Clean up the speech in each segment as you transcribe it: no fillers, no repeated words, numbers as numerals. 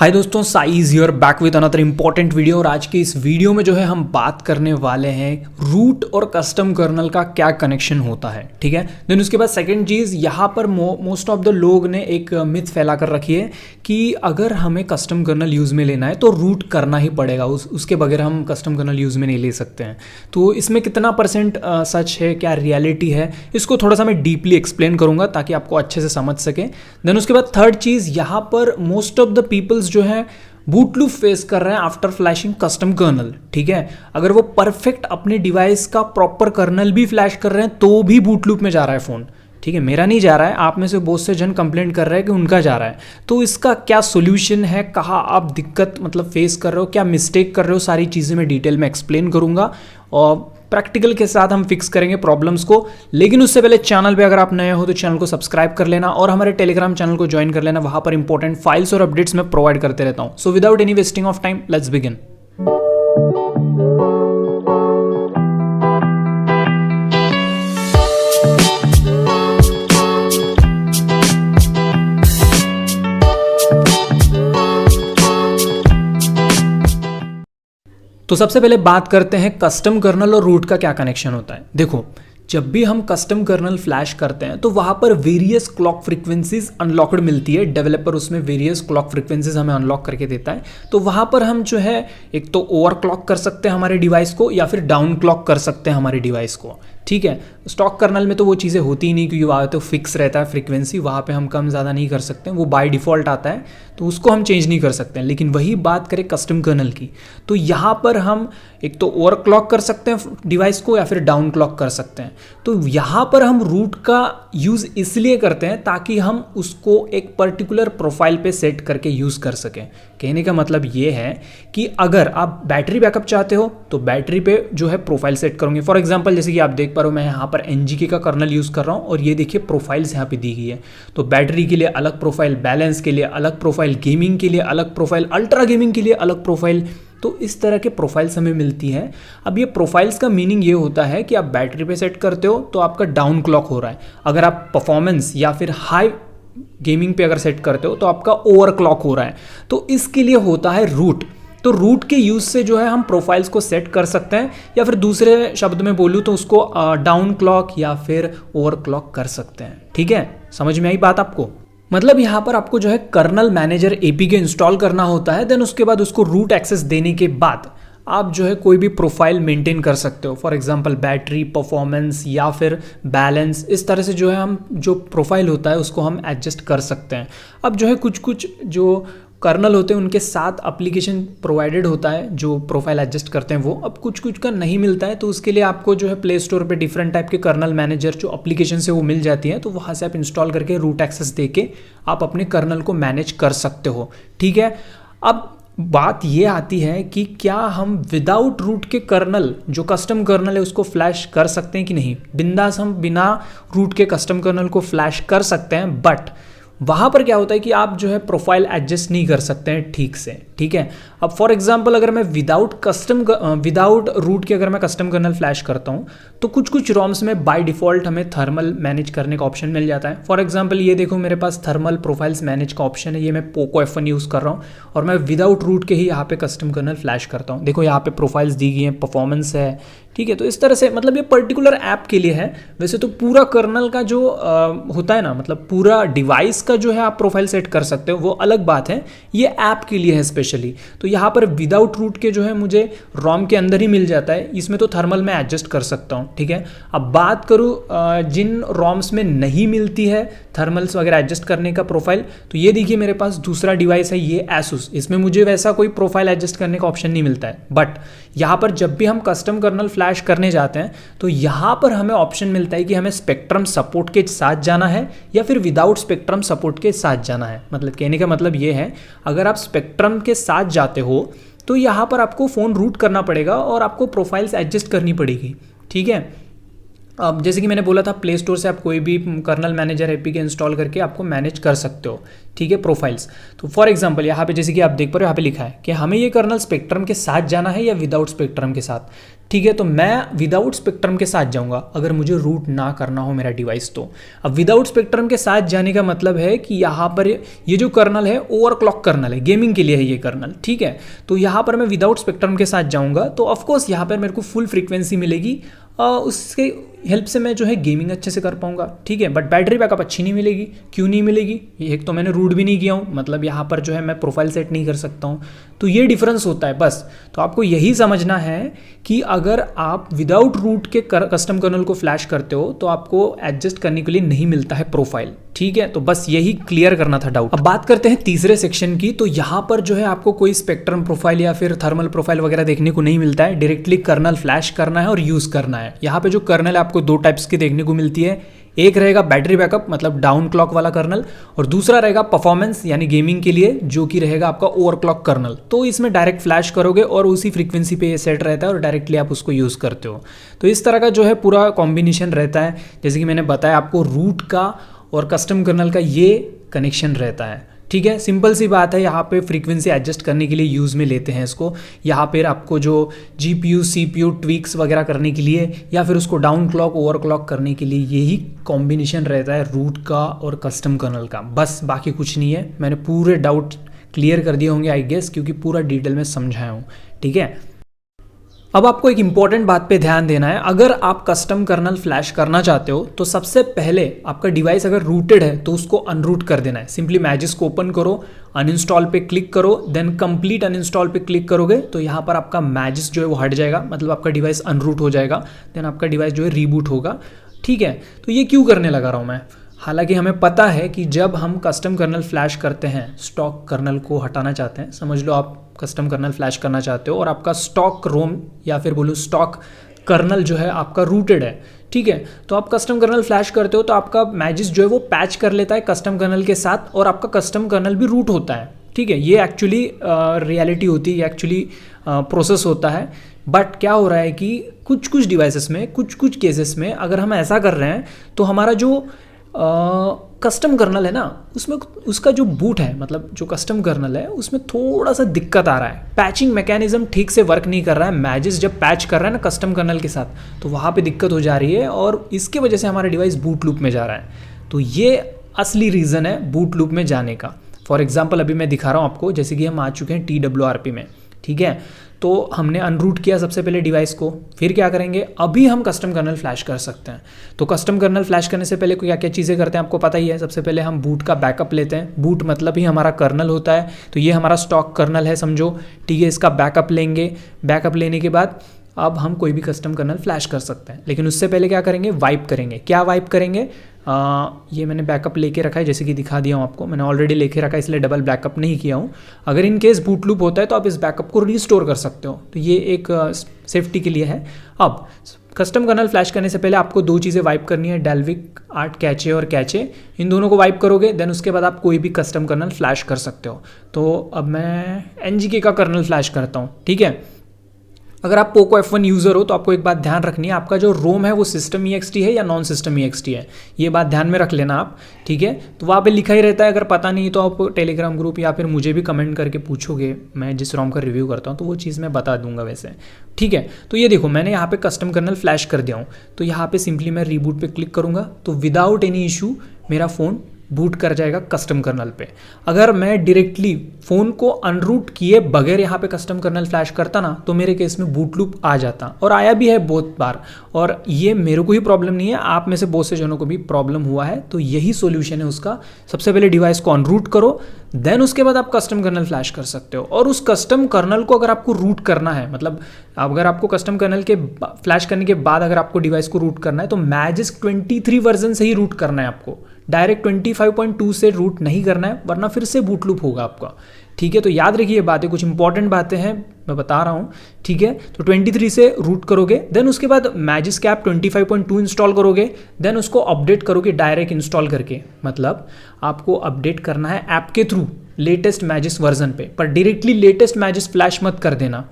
हाय दोस्तों, size hear back with another important video. और आज के इस वीडियो में जो है हम बात करने वाले हैं रूट और कस्टम कर्नल का क्या कनेक्शन होता है। ठीक है, देन उसके बाद सेकंड चीज़, यहाँ पर मोस्ट ऑफ द लोग ने एक मिथ फैला कर रखी है कि अगर हमें कस्टम कर्नल यूज़ में लेना है तो रूट करना ही पड़ेगा, उसके बगैर हम कस्टम कर्नल यूज़ में नहीं ले सकते हैं। तो इसमें कितना परसेंट सच है, क्या रियलिटी है, इसको थोड़ा सा मैं डीपली एक्सप्लेन करूँगा ताकि आपको अच्छे से समझ सके। देन उसके बाद थर्ड चीज़, यहाँ पर मोस्ट ऑफ द पीपल्स जो है बूट लूप फेस कर रहे हैं आफ्टर फ्लैशिंग कस्टम कर्नल। ठीक है, अगर वो परफेक्ट अपने डिवाइस का प्रॉपर कर्नल भी फ्लैश कर रहे हैं तो भी बूट लूप में जा रहा है फ़ोन। ठीक है, मेरा नहीं जा रहा है, आप में से बहुत से जन कंप्लेंट कर रहे हैं कि उनका जा रहा है। तो इसका क्या सोल्यूशन है, कहाँ आप दिक्कत मतलब फेस कर रहे हो, क्या मिस्टेक कर रहे हो, सारी चीज़ें मैं डिटेल में एक्सप्लेन करूँगा और प्रैक्टिकल के साथ हम फिक्स करेंगे प्रॉब्लम्स को। लेकिन उससे पहले चैनल पे अगर आप नए हो तो चैनल को सब्सक्राइब कर लेना और हमारे टेलीग्राम चैनल को ज्वाइन कर लेना, वहाँ पर इंपॉर्टेंट फाइल्स और अपडेट्स मैं प्रोवाइड करते रहता हूँ। So without any wasting of time, let's begin. तो सबसे पहले बात करते हैं कस्टम कर्नल और रूट का क्या कनेक्शन होता है। देखो, जब भी हम कस्टम कर्नल फ्लैश करते हैं तो वहाँ पर वेरियस क्लॉक फ्रीक्वेंसीज अनलॉक्ड मिलती है। डेवलपर उसमें वेरियस क्लॉक फ्रीक्वेंसीज हमें अनलॉक करके देता है। तो वहाँ पर हम जो है एक तो ओवर क्लॉक कर सकते हैं हमारे डिवाइस को या फिर डाउन क्लॉक कर सकते हैं हमारे डिवाइस को। ठीक है, स्टॉक कर्नल में तो वो चीज़ें होती ही नहीं क्योंकि वहाँ तो फिक्स रहता है फ्रीक्वेंसी, वहाँ पे हम कम ज़्यादा नहीं कर सकते, वो बाय डिफ़ॉल्ट आता है तो उसको हम चेंज नहीं कर सकते हैं। लेकिन वही बात करें कस्टम कर्नल की, तो यहाँ पर हम एक तो ओवर क्लॉक कर सकते हैं डिवाइस को या फिर डाउन क्लॉक कर सकते हैं। तो यहाँ पर हम रूट का यूज़ इसलिए करते हैं ताकि हम उसको एक पर्टिकुलर प्रोफाइल पे सेट करके यूज़ कर सकें। कहने का मतलब ये है कि अगर आप बैटरी बैकअप चाहते हो तो बैटरी पे जो है प्रोफाइल सेट करोगे। फॉर एग्जांपल, जैसे कि आप देख पा रहे हो मैं यहाँ पर NGK का कर्नल यूज़ कर रहा हूँ और ये देखिए प्रोफाइल्स यहाँ पे दी गई है। तो बैटरी के लिए अलग प्रोफाइल, बैलेंस के लिए अलग प्रोफाइल, गेमिंग के लिए अलग प्रोफाइल, अल्ट्रा गेमिंग के लिए अलग प्रोफाइल। तो इस तरह के प्रोफाइल्स हमें मिलती है। अब ये प्रोफाइल्स का मीनिंग ये होता है कि आप बैटरी पे सेट करते हो तो आपका डाउन क्लॉक हो रहा है, अगर आप परफॉर्मेंस या फिर हाई गेमिंग पे अगर सेट करते हो तो आपका ओवर क्लॉक हो रहा है। तो इसके लिए होता है रूट। तो रूट के यूज़ से जो है हम प्रोफाइल्स को सेट कर सकते हैं या फिर दूसरे शब्द में बोलूँ तो उसको डाउन क्लॉक या फिर ओवर क्लॉक कर सकते हैं। ठीक है, समझ में आई बात आपको? मतलब यहाँ पर आपको जो है कर्नल मैनेजर APK इंस्टॉल करना होता है। देन उसके बाद उसको रूट एक्सेस देने के बाद आप जो है कोई भी प्रोफाइल मेंटेन कर सकते हो। फॉर एग्जांपल बैटरी, परफॉर्मेंस या फिर बैलेंस, इस तरह से जो है हम जो प्रोफाइल होता है उसको हम एडजस्ट कर सकते हैं। अब जो है कुछ कुछ जो कर्नल होते हैं उनके साथ एप्लीकेशन प्रोवाइडेड होता है जो प्रोफाइल एडजस्ट करते हैं वो। अब कुछ कुछ का नहीं मिलता है तो उसके लिए आपको जो है प्ले स्टोर पे डिफरेंट टाइप के कर्नल मैनेजर जो एप्लीकेशन से वो मिल जाती हैं, तो वहाँ से आप इंस्टॉल करके रूट एक्सेस देके आप अपने कर्नल को मैनेज कर सकते हो। ठीक है, अब बात ये आती है कि क्या हम विदाउट रूट के कर्नल जो कस्टम कर्नल है उसको फ्लैश कर सकते हैं कि नहीं। बिंदास हम बिना रूट के कस्टम कर्नल को फ्लैश कर सकते हैं, बट वहाँ पर क्या होता है कि आप जो है प्रोफाइल एडजस्ट नहीं कर सकते हैं ठीक से। ठीक है, अब फॉर एग्जांपल अगर मैं विदाउट रूट के अगर मैं कस्टम कर्नल फ्लैश करता हूँ तो कुछ कुछ रॉम्स में बाय डिफ़ॉल्ट हमें थर्मल मैनेज करने का ऑप्शन मिल जाता है। फॉर एग्जांपल ये देखो मेरे पास थर्मल प्रोफाइल्स मैनेज का ऑप्शन है, ये मैं पोको F1 यूज़ कर रहा हूँ और मैं विदाउट रूट के ही यहाँ पे कस्टम कर्नल फ्लैश करता हूँ। देखो यहाँ पे प्रोफाइल्स दी गई हैं, परफॉर्मेंस है। ठीक है, तो इस तरह से मतलब ये पर्टिकुलर ऐप के लिए है। वैसे तो पूरा कर्नल का जो होता है ना, मतलब पूरा डिवाइस का जो है आप प्रोफाइल सेट कर सकते हो, वो अलग बात है। ये ऐप के लिए है स्पेशली। तो यहाँ पर विदाउट रूट के जो है मुझे रॉम के अंदर ही मिल जाता है, इसमें तो थर्मल में एडजस्ट कर सकता हूँ। ठीक है, अब बात करूँ जिन रॉम्स में नहीं मिलती है थर्मल्स वगैरह एडजस्ट करने का प्रोफाइल, तो ये देखिए मेरे पास दूसरा डिवाइस है ये Asus, इसमें मुझे वैसा कोई प्रोफाइल एडजस्ट करने का ऑप्शन नहीं मिलता है। बट यहाँ पर जब भी हम कस्टम कर्नल फ्लैश करने जाते हैं तो यहाँ पर हमें ऑप्शन मिलता है कि हमें स्पेक्ट्रम सपोर्ट के साथ जाना है या फिर विदाउट स्पेक्ट्रम सपोर्ट के साथ जाना है। मतलब कहने का मतलब ये है, अगर आप स्पेक्ट्रम के साथ जाते हो तो यहाँ पर आपको फ़ोन रूट करना पड़ेगा और आपको प्रोफाइल्स एडजस्ट करनी पड़ेगी। ठीक है, अब जैसे कि मैंने बोला था, प्ले स्टोर से आप कोई भी कर्नल मैनेजर एपीके इंस्टॉल करके आपको मैनेज कर सकते हो, ठीक है, प्रोफाइल्स। तो फॉर एग्जांपल यहाँ पे जैसे कि आप देख पा रहे हो, यहाँ पे लिखा है कि हमें ये कर्नल स्पेक्ट्रम के साथ जाना है या विदाउट स्पेक्ट्रम के साथ, ठीक है। तो मैं विदाउट स्पेक्ट्रम के साथ जाऊंगा अगर मुझे रूट ना करना हो मेरा डिवाइस। तो अब विदाउट स्पेक्ट्रम के साथ जाने का मतलब है कि यहाँ पर ये जो कर्नल है ओवरक्लॉक कर्नल है, गेमिंग के लिए है ये कर्नल, ठीक है। तो यहाँ पर मैं विदाउट स्पेक्ट्रम के साथ जाऊंगा तो ऑफकोर्स यहाँ पर मेरे को फुल फ्रीक्वेंसी मिलेगी, उसके हेल्प से मैं जो है गेमिंग अच्छे से कर पाऊंगा, ठीक है। बट बैटरी बैकअप अच्छी नहीं मिलेगी। क्यों नहीं मिलेगी? एक तो मैंने रूट भी नहीं किया हूँ, मतलब यहाँ पर जो है मैं प्रोफाइल सेट नहीं कर सकता हूँ, तो ये डिफरेंस होता है बस। तो आपको यही समझना है कि अगर आप विदाउट रूट के कस्टम कर्नल को फ्लैश करते हो तो आपको एडजस्ट करने के लिए नहीं मिलता है प्रोफाइल, ठीक है। तो बस यही क्लियर करना था डाउट। अब बात करते हैं तीसरे सेक्शन की। तो यहाँ पर जो है आपको कोई स्पेक्ट्रम प्रोफाइल या फिर थर्मल प्रोफाइल वगैरह देखने को नहीं मिलता है, डायरेक्टली कर्नल फ्लैश करना है और यूज करना है। यहाँ पे जो कर्नल है आपको दो टाइप्स की देखने को मिलती है, एक रहेगा बैटरी बैकअप मतलब डाउन क्लॉक वाला कर्नल, और दूसरा रहेगा परफॉर्मेंस यानी गेमिंग के लिए, जो कि रहेगा आपका ओवरक्लॉक कर्नल। तो इसमें डायरेक्ट फ्लैश करोगे और उसी फ्रीक्वेंसी पे ये सेट रहता है और डायरेक्टली आप उसको यूज़ करते हो। तो इस तरह का जो है पूरा कॉम्बिनेशन रहता है। जैसे कि मैंने बताया आपको, रूट का और कस्टम कर्नल का ये कनेक्शन रहता है, ठीक है। सिंपल सी बात है, यहाँ पे फ्रीक्वेंसी एडजस्ट करने के लिए यूज़ में लेते हैं इसको। यहाँ पर आपको जो जीपीयू सीपीयू ट्वीक्स वगैरह करने के लिए या फिर उसको डाउन क्लॉक ओवर क्लॉक करने के लिए यही कॉम्बिनेशन रहता है रूट का और कस्टम कर्नल का, बस बाकी कुछ नहीं है। मैंने पूरे डाउट क्लियर कर दिए होंगे आई गेस, क्योंकि पूरा डिटेल में समझाया हूँ, ठीक है। अब आपको एक इंपॉर्टेंट बात पे ध्यान देना है। अगर आप कस्टम कर्नल फ्लैश करना चाहते हो तो सबसे पहले आपका डिवाइस अगर रूटेड है तो उसको अनरूट कर देना है। सिंपली मैजिस को ओपन करो, अनइंस्टॉल पे क्लिक करो, देन कंप्लीट अनइंस्टॉल पे क्लिक करोगे तो यहाँ पर आपका मैजिस जो है वो हट जाएगा, मतलब आपका डिवाइस अनरूट हो जाएगा। देन आपका डिवाइस जो है रीबूट होगा, ठीक है। तो ये क्यों करने लगा रहा हूँ मैं? हालांकि हमें पता है कि जब हम कस्टम कर्नल फ्लैश करते हैं, स्टॉक कर्नल को हटाना चाहते हैं, समझ लो आप कस्टम कर्नल फ्लैश करना चाहते हो और आपका स्टॉक रोम या फिर बोलो स्टॉक कर्नल जो है आपका रूटेड है, ठीक है। तो आप कस्टम कर्नल फ्लैश करते हो तो आपका मैजिस जो है वो पैच कर लेता है कस्टम कर्नल के साथ और आपका कस्टम कर्नल भी रूट होता है, ठीक है। ये एक्चुअली रियलिटी होती है, एक्चुअली प्रोसेस होता है। बट क्या हो रहा है कि कुछ कुछ डिवाइसेस में, कुछ कुछ केसेस में अगर हम ऐसा कर रहे हैं तो हमारा जो कस्टम कर्नल है ना, उसमें उसका जो बूट है, मतलब जो कस्टम कर्नल है उसमें थोड़ा सा दिक्कत आ रहा है। पैचिंग मैकेनिज्म ठीक से वर्क नहीं कर रहा है। मैजिस जब पैच कर रहा है ना कस्टम कर्नल के साथ तो वहाँ पे दिक्कत हो जा रही है और इसके वजह से हमारा डिवाइस बूट लूप में जा रहा है। तो ये असली रीज़न है बूट लूप में जाने का। फॉर एग्जाम्पल अभी मैं दिखा रहा हूँ आपको, जैसे कि हम आ चुके हैं TWRP में, ठीक है। तो हमने अनरूट किया सबसे पहले डिवाइस को, फिर क्या करेंगे, अभी हम कस्टम कर्नल फ्लैश कर सकते हैं। तो कस्टम कर्नल फ्लैश करने से पहले क्या क्या चीज़ें करते हैं आपको पता ही है। सबसे पहले हम बूट का बैकअप लेते हैं, बूट मतलब ही हमारा कर्नल होता है। तो ये हमारा स्टॉक कर्नल है समझो, ठीक है। इसका बैकअप लेंगे, बैकअप लेने के बाद अब हम कोई भी कस्टम कर्नल फ्लैश कर सकते हैं। लेकिन उससे पहले क्या करेंगे, वाइप करेंगे। क्या वाइप करेंगे, ये मैंने बैकअप लेके रखा है, जैसे कि दिखा दिया हूँ आपको, मैंने ऑलरेडी लेके रखा है इसलिए डबल बैकअप नहीं किया हूँ। अगर इन केस बूट लूप होता है तो आप इस बैकअप को रीस्टोर कर सकते हो, तो ये एक सेफ्टी के लिए है। अब कस्टम कर्नल फ्लैश करने से पहले आपको दो चीज़ें वाइप करनी है, डेल्विक 8 कैचे और कैचे, इन दोनों को वाइप करोगे देन उसके बाद आप कोई भी कस्टम कर्नल फ्लैश कर सकते हो। तो अब मैं NGK का कर्नल फ्लैश करता हूँ, ठीक है। अगर आप पोको F1 यूज़र हो तो आपको एक बात ध्यान रखनी है, आपका जो रोम है वो सिस्टम EXT है या नॉन सिस्टम EXT है, ये बात ध्यान में रख लेना आप, ठीक है। तो वहाँ पे लिखा ही रहता है, अगर पता नहीं तो आप टेलीग्राम ग्रुप या फिर मुझे भी कमेंट करके पूछोगे, मैं जिस रोम का रिव्यू करता हूँ तो वो चीज़ मैं बता दूंगा वैसे, ठीक है। तो ये देखो मैंने यहाँ पे कस्टम कर्नल फ्लैश कर दिया हूँ, तो यहाँ पे सिंपली मैं रीबूट पे क्लिक करूँगा तो विदाउट एनी इशू मेरा फ़ोन बूट कर जाएगा कस्टम कर्नल पे। अगर मैं डायरेक्टली फ़ोन को अनरूट किए बगैर यहाँ पे कस्टम कर्नल फ्लैश करता ना तो मेरे केस में बूट लूप आ जाता, और आया भी है बहुत बार। और ये मेरे को ही प्रॉब्लम नहीं है, आप में से बहुत से जनों को भी प्रॉब्लम हुआ है। तो यही सोल्यूशन है उसका, सबसे पहले डिवाइस को अनरूट करो, देन उसके बाद आप कस्टम कर्नल फ्लैश कर सकते हो। और उस कस्टम कर्नल को अगर आपको रूट करना है, मतलब अगर आपको कस्टम कर्नल के फ्लैश करने के बाद अगर आपको डिवाइस को रूट करना है तो मैजिस्क 23 वर्जन से ही रूट करना है आपको, डायरेक्ट 25.2 से रूट नहीं करना है, वरना फिर से बूट लूप होगा आपका, ठीक है। तो याद रखिए बातें, कुछ इंपॉर्टेंट बातें हैं मैं बता रहा हूँ, ठीक है। तो 23 से रूट करोगे, देन उसके बाद मैजिस्क ऐप 25.2 इंस्टॉल करोगे, देन उसको अपडेट करोगे डायरेक्ट इंस्टॉल करके। मतलब आपको अपडेट करना है ऐप के थ्रू लेटेस्ट मैजिस्क वर्जन पे, पर डायरेक्टली लेटेस्ट मैजिस्क फ्लैश मत कर देना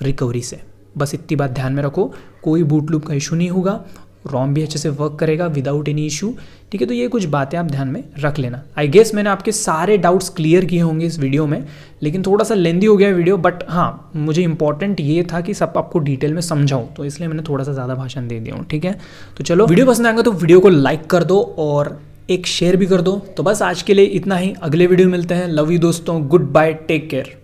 रिकवरी से। बस इतनी बात ध्यान में रखो, कोई बूट लूप का इशू नहीं होगा। रोम भी अच्छे से वर्क करेगा विदाउट एनी इशू। ठीक है, तो ये कुछ बातें आप ध्यान में रख लेना। आई गेस मैंने आपके सारे डाउट्स क्लियर किए होंगे इस वीडियो में, लेकिन थोड़ा सा लेंदी हो गया वीडियो, बट हाँ मुझे इंपॉर्टेंट ये था कि सब आपको डिटेल में समझाऊँ, तो इसलिए मैंने थोड़ा सा ज़्यादा भाषण दे दिया हूँ। ठीक है, तो चलो वीडियो पसंद आएगा तो वीडियो को लाइक कर दो और एक शेयर भी कर दो। तो बस आज के लिए इतना ही, अगले वीडियो में मिलते हैं। लव यू दोस्तों, गुड बाय, टेक केयर।